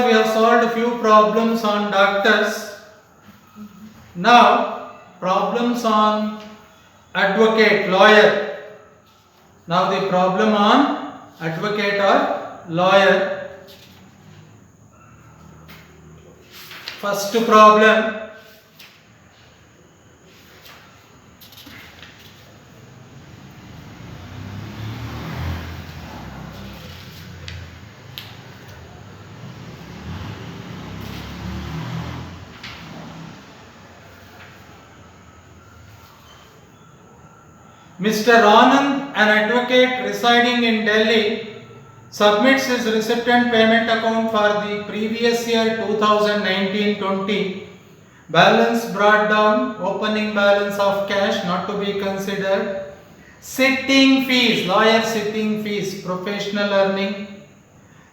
far we have solved a few problems on doctors. Now problems on advocate, lawyer. Now the problem on advocate or lawyer. First problem. Mr. Anand, an advocate residing in Delhi, submits his receipt and payment account for the previous year 2019-20. Balance brought down, opening balance of cash not to be considered. Sitting fees, lawyer sitting fees, professional earning.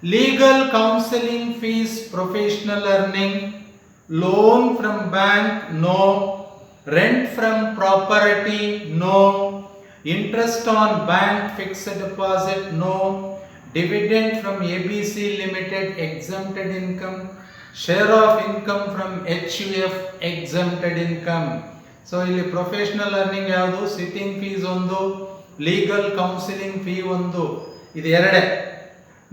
Legal counseling fees, professional earning. Loan from bank, no. Rent from property, no. Interest on bank fixed deposit, no. Dividend from ABC Limited, exempted income. Share of income from HUF, exempted income. So ಇಲ್ಲಿ professional earning ಯಾವುದು? Sitting fees ಒಂದು, legal counselling fee ಒಂದು, ಇದು ಎರಡೇ.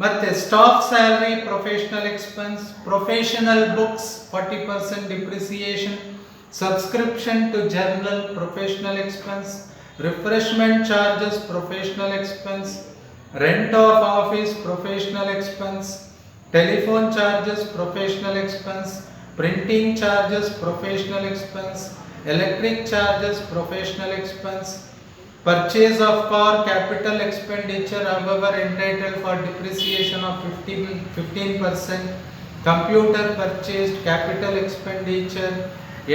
ಮತ್ತೆ staff salary, professional expense, professional books 40% depreciation, subscription to journal, professional expense, refreshment charges, professional expense, rent of office, professional expense, telephone charges, professional expense, printing charges, professional expense, electric charges, professional expense, purchase of car, capital expenditure, however entitled for depreciation of 15%, computer purchased, capital expenditure,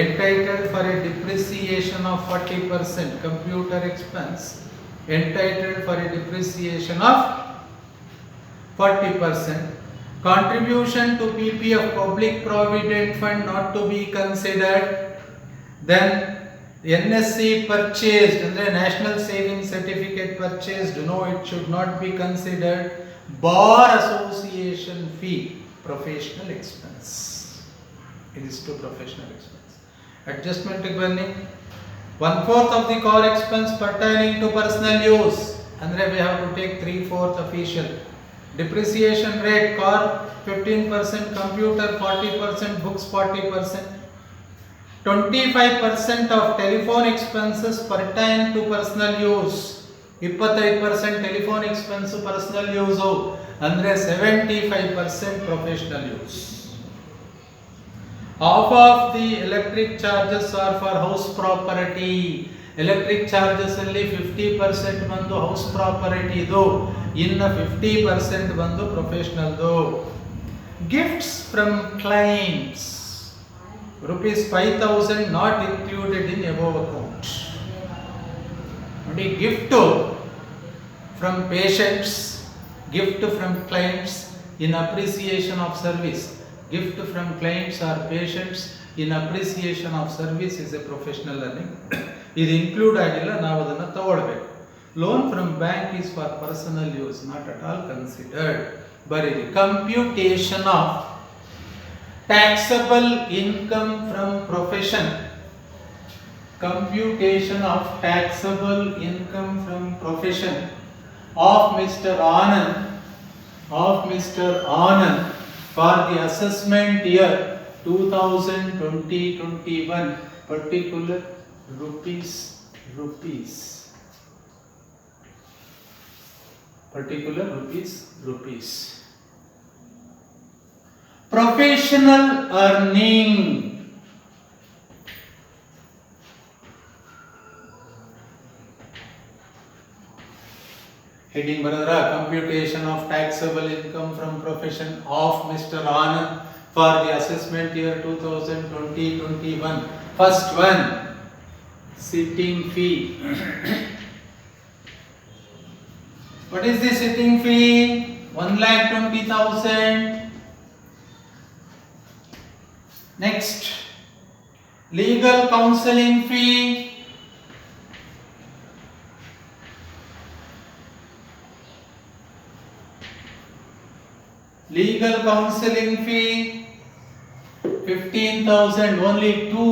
entitled for a depreciation of 40%, computer expense, entitled for a depreciation of 40%, contribution to PPF, public provident fund, not to be considered. Then NSC purchased, andre national savings certificate purchased, no, it should not be considered. Bar association fee, professional expense. It is to professional expense. Adjustment ಬನ್ನಿ. 1/4 of the core expense pertaining to personal use, andre we have to take 3/4 official. Depreciation rate, car 15%, computer 40%, books 40%. 25% of telephone expenses pertain to personal use. 25% telephone expense personal use, andre 75% professional use. Half of the electric charges are for house property. Electric charges alli 50% ಬಂದು house property ಇದು, ಇನ್ನು 50% ಬಂದು professional ದು. Gifts from clients, rupees 5,000 not included in above account. ನೋಡಿ, gift from patients, gift from clients in appreciation of service. Gift from clients or patients in appreciation of service is a professional earning. ಇದು include ಆಗಿಲ್ಲ, ನಾವು ಅದನ್ನು ತಗೊಳ್ಬೇಕು. Loan from bank is for personal use, not at all considered. ಬರೀರಿ. Computation of taxable income from profession. Computation of taxable income from profession of Mr. Anand for the assessment year 2020-21, particular rupees, particular rupees. Professional earning. Heading ಬರೆದ್ರ, computation of taxable income from profession of Mr. Anand for the assessment year 2020-21. First one, sitting fee. What is the sitting fee? 1,20,000. Next, legal counseling fee. Legal legal counseling fee 15,000, only 2.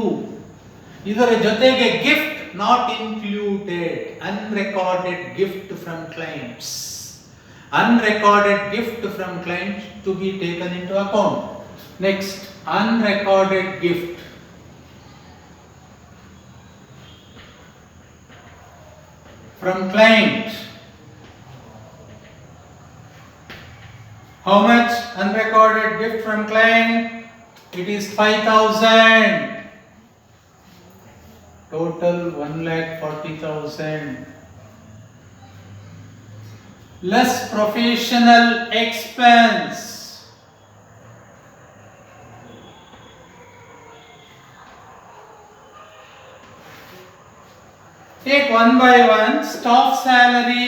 ಇದರ ಜೊತೆಗೆ gift not included, unrecorded gift from clients. Unrecorded gift from clients to be taken into account. Next, unrecorded gift. From client. How much unrecorded gift from client? It is 5,000. Total 1,40,000. Less professional expense. Take one by one. Staff salary.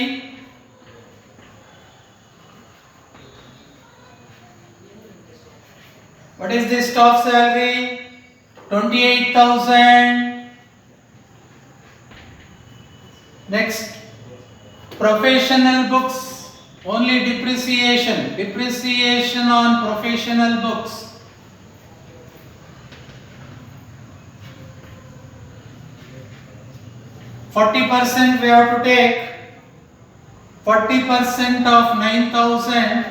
What is this staff salary? 28,000. Next, professional books, only depreciation. Depreciation on professional books. %40 we have to take. 40% of 9,000.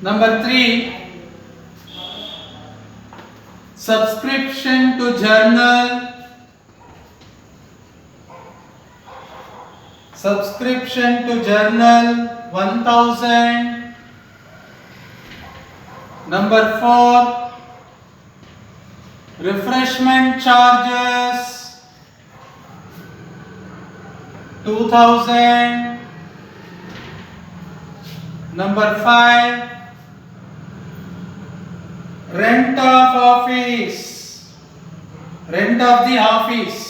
Number 3, subscription to journal. Subscription to journal 1,000. Number 4, refreshment charges 2,000. Number 5, rent of office. Rent of the office.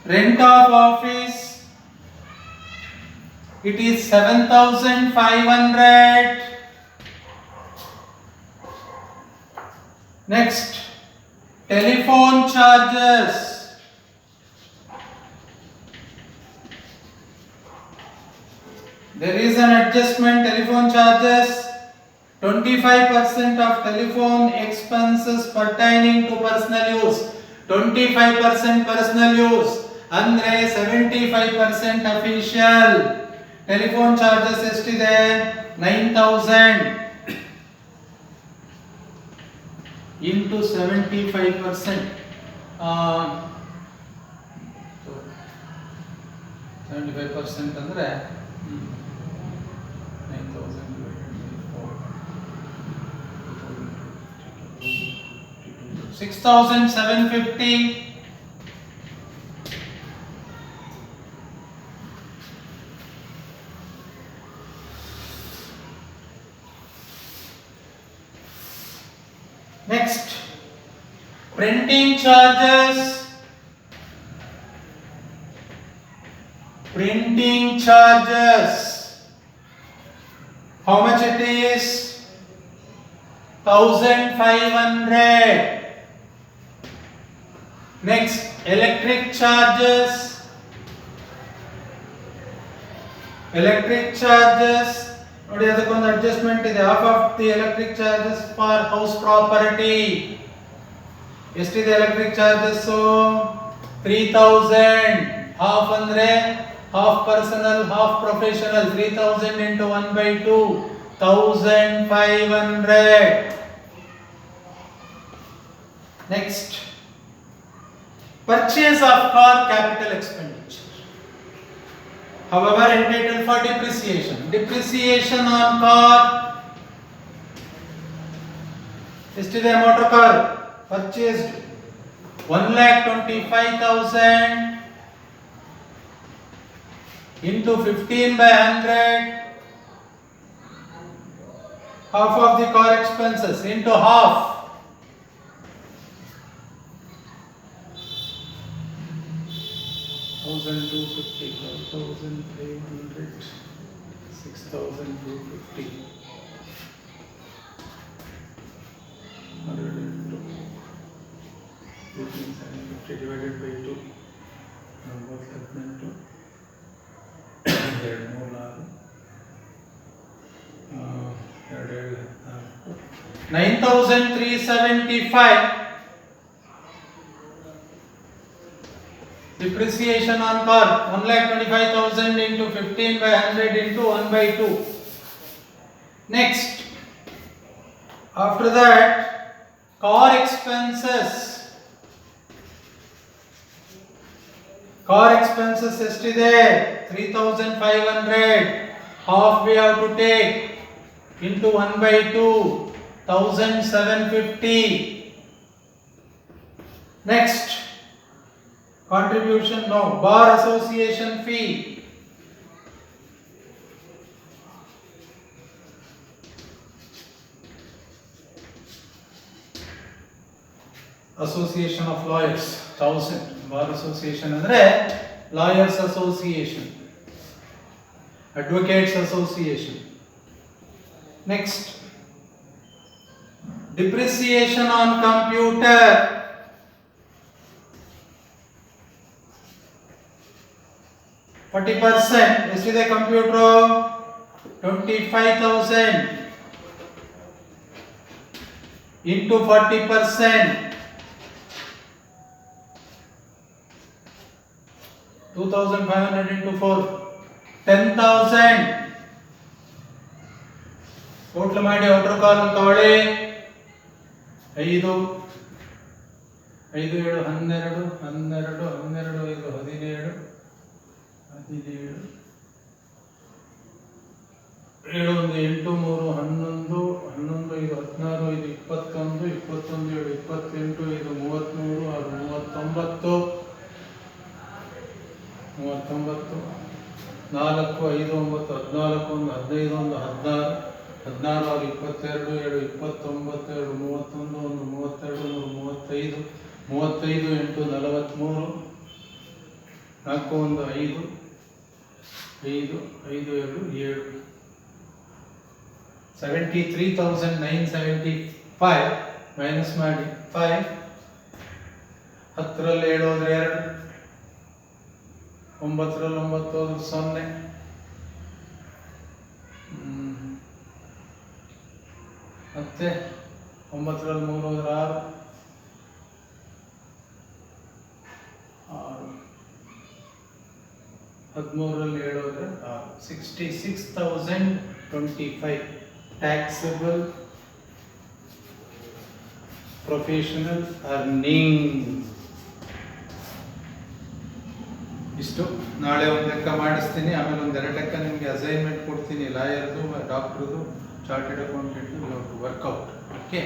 Rent of office. It is 7,500. Next, telephone charges. There is an adjustment. Telephone charges 25% of telephone expenses pertaining to personal use. 25% personal use. Andre 75% official. Telephone charges ಎಷ್ಟಿದೆ? 9,000 into 75%. 75% ಅಂದ್ರೆ 9,000 6,750. Next, printing charges. Printing charges. How much it is? 1,500. Next, electric charges. Electric charges. ನೋಡಿ ಅದಕ್ಕೊಂದು adjustment ಇದೆ. Half of the electric charges for house property. ಎಷ್ಟಿದೆ electric charges? 3,000. Half ಅಂದ್ರೆ half personal half professional. 3,000 into 1/2 1,500. Next, purchase of car capital expenditure. However, entitled for depreciation. Depreciation on car. Yesterday motor car purchased 1,25,000 into 15/100. Half of the car expenses into half. 1,250, 1,300, 6,250. 102. divided by 2 18 9,375 depreciation on car 1,25,000 into 15 by 100 into 1 by 2. Next, after that, car expenses ಎಷ್ಟಿದೆ 3,500 half we have to take into 1 by 2 1,750. Next, contribution no bar association fee association of lawyers 1000 bar association andre lawyers association advocates association. Next, depreciation on computer 40% ಎಷ್ಟಿದೆ computer 25,000 into 40% 2,500 into 4 10,000 total ಮಾಡಿ outer column ತಗೊಳ್ಳಿ 5 5 7 12 12 12 5 17 17 7 1 8 3 11 11 5 16 5 21 21 7 28 5 33 6 39 4 5 9 14 1 15 1 16 16 22 7 29 7 31 1 32 35 35 8 43 4 1 5 5 5 2 7 73,975 minus ಮಾಡಿ 5 10 ರಲ್ಲಿ 7 ಹೋದ್ರೆ 2 9 ರಲ್ಲಿ 9 ಹೋದ್ರೆ 0 ಮತ್ತೆ 9 ರಲ್ಲಿ 3 ಹೋದ್ರೆ 6 13 ರಲ್ಲಿ 7 ಹೋದ್ರೆ 66,025 taxable professional earning. ಇಷ್ಟು ನಾಳೆ ಒಂದು ಲೆಕ್ಕ ಮಾಡಿಸ್ತೀನಿ, ಆಮೇಲೆ ಒಂದು 2 ಲೆಕ್ಕ ನಿಮಗೆ ಅಸೈನ್ಮೆಂಟ್ ಕೊಡ್ತೀನಿ, ಲಾಯರ್ದು ಡಾಕ್ಟ್ರದು ಚಾರ್ಟೆಡ್ ಅಕೌಂಟೆಂಟ್ ವರ್ಕೌಟ್. ಓಕೆ.